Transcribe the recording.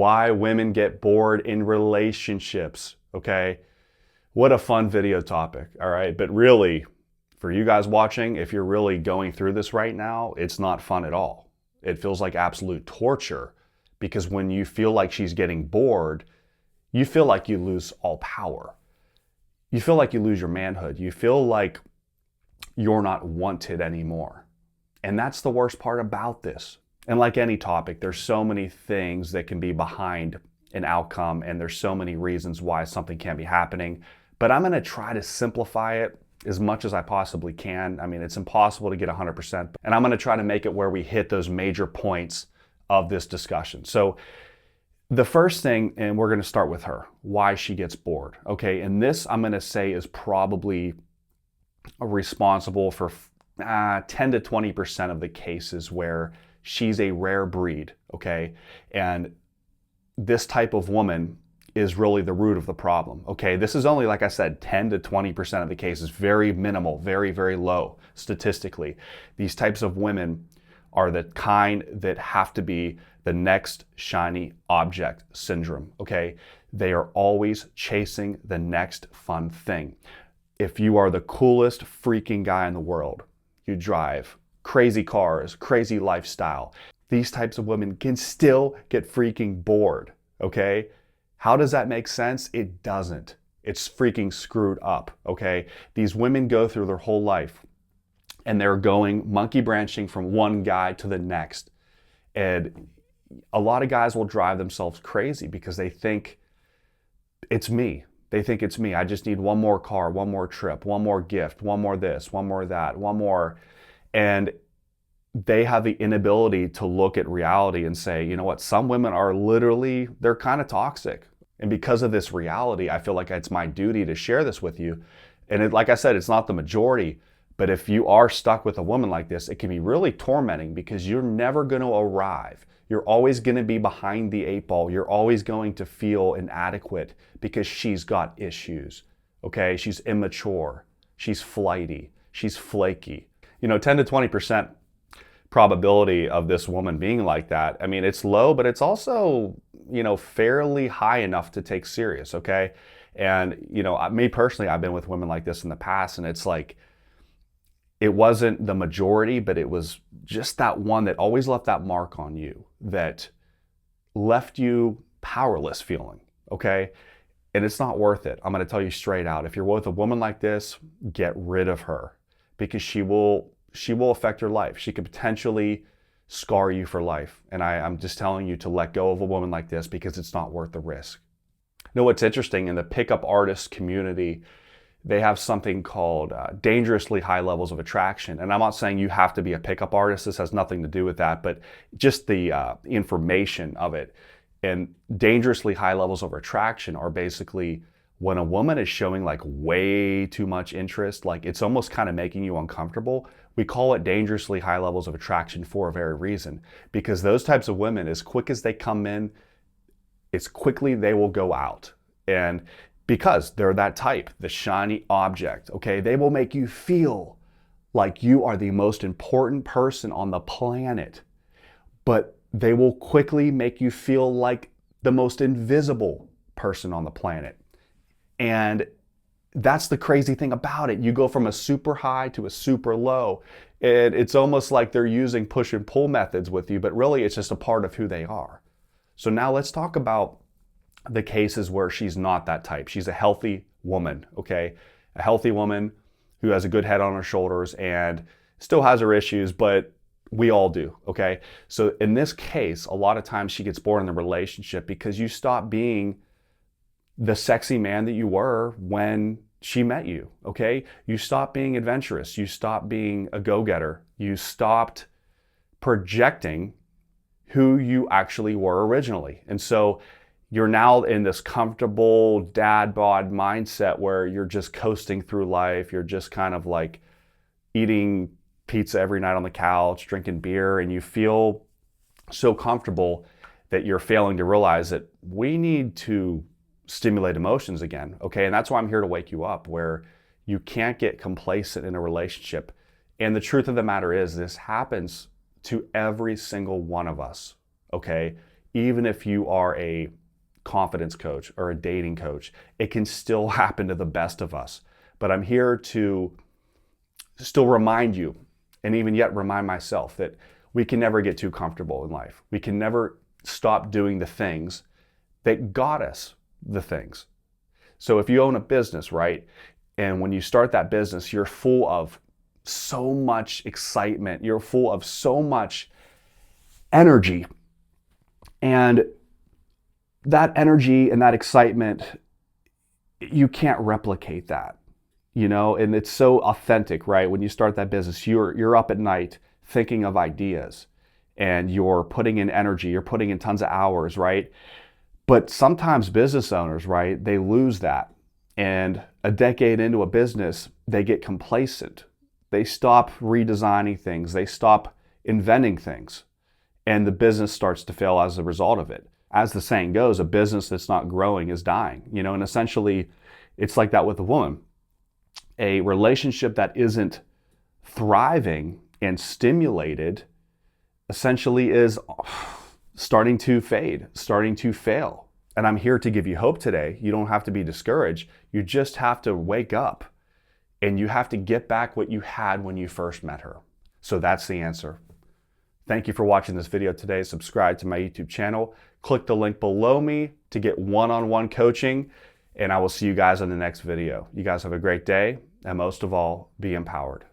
Why women get bored in relationships, okay? What a fun video topic, all right? But really, for you guys watching, if you're really going through this right now, it's not fun at all. It feels like absolute torture because when you feel like she's getting bored, you feel like you lose all power. You feel like you lose your manhood. You feel like you're not wanted anymore. And that's the worst part about this. And like any topic, there's so many things that can be behind an outcome, and there's so many reasons why something can't be happening. But I'm going to try to simplify it as much as I possibly can. I mean, it's impossible to get 100%, and I'm going to try to make it where we hit those major points of this discussion. So the first thing, and we're going to start with her, why she gets bored. Okay, and this I'm going to say is probably responsible for 10 to 20% of the cases where she's a rare breed, okay? And this type of woman is really the root of the problem, okay? This is only, like I said, 10 to 20% of the cases, very minimal, very, very low statistically. These types of women are the kind that have to be the next shiny object syndrome, okay? They are always chasing the next fun thing. If you are the coolest freaking guy in the world, you drive crazy cars, crazy lifestyle, these types of women can still get freaking bored, okay? How does that make sense? It doesn't. It's freaking screwed up, okay? These women go through their whole life and they're going monkey branching from one guy to the next. And a lot of guys will drive themselves crazy because they think it's me. They think it's me. I just need one more car, one more trip, one more gift, one more this, one more that, one more. And they have the inability to look at reality and say, you know what, some women are literally, they're kind of toxic. And because of this reality, I feel like it's my duty to share this with you. And like I said, it's not the majority, but if you are stuck with a woman like this, it can be really tormenting because you're never going to arrive. You're always going to be behind the eight ball. You're always going to feel inadequate because she's got issues, okay? She's immature, she's flighty, she's flaky. 10 to 20% probability of this woman being like that. I mean, it's low, but it's also, fairly high enough to take serious, okay? And, me personally, I've been with women like this in the past, and it's like, it wasn't the majority, but it was just that one that always left that mark on you, that left you powerless feeling, okay? And it's not worth it. I'm going to tell you straight out. If you're with a woman like this, get rid of her because she will affect your life. She could potentially scar you for life. And I'm just telling you to let go of a woman like this because it's not worth the risk. What's interesting, in the pickup artist community, they have something called dangerously high levels of attraction. And I'm not saying you have to be a pickup artist. This has nothing to do with that, but just the information of it. And dangerously high levels of attraction are basically when a woman is showing like way too much interest, like it's almost kind of making you uncomfortable. We call it dangerously high levels of attraction for a very reason, because those types of women, as quick as they come in, as quickly they will go out. And because they're that type, the shiny object, okay, they will make you feel like you are the most important person on the planet, but they will quickly make you feel like the most invisible person on the planet. And that's the crazy thing about it. You go from a super high to a super low, and it's almost like they're using push and pull methods with you, but really it's just a part of who they are. So now let's talk about the cases where she's not that type. She's a healthy woman, okay? A healthy woman who has a good head on her shoulders and still has her issues, but we all do, okay? So in this case, a lot of times she gets bored in the relationship because you stop being the sexy man that you were when she met you, okay? You stopped being adventurous. You stopped being a go-getter. You stopped projecting who you actually were originally. And so you're now in this comfortable dad bod mindset where you're just coasting through life. You're just kind of like eating pizza every night on the couch, drinking beer, and you feel so comfortable that you're failing to realize that we need to stimulate emotions again, okay? And that's why I'm here to wake you up, where you can't get complacent in a relationship. And the truth of the matter is, this happens to every single one of us, okay? even if you are a confidence coach or a dating coach. It can still happen to the best of us. But I'm here to still remind you, and even yet remind myself, that we can never get too comfortable in life. We can never stop doing the things that got us the things. So if you own a business, right, and when you start that business, you're full of so much excitement, you're full of so much energy, and that energy and that excitement, you can't replicate that, and it's so authentic, right? When you start that business, you're up at night thinking of ideas, and you're putting in energy, you're putting in tons of hours, right? But sometimes business owners, right, they lose that. And a decade into a business, they get complacent. They stop redesigning things. They stop inventing things. And the business starts to fail as a result of it. As the saying goes, a business that's not growing is dying. And essentially, it's like that with a woman. A relationship that isn't thriving and stimulated essentially is starting to fade, starting to fail. And I'm here to give you hope today. You don't have to be discouraged. You just have to wake up, and you have to get back what you had when you first met her. So that's the answer. Thank you for watching this video today. Subscribe to my YouTube channel. Click the link below me to get one-on-one coaching, and I will see you guys in the next video. You guys have a great day, and most of all, be empowered.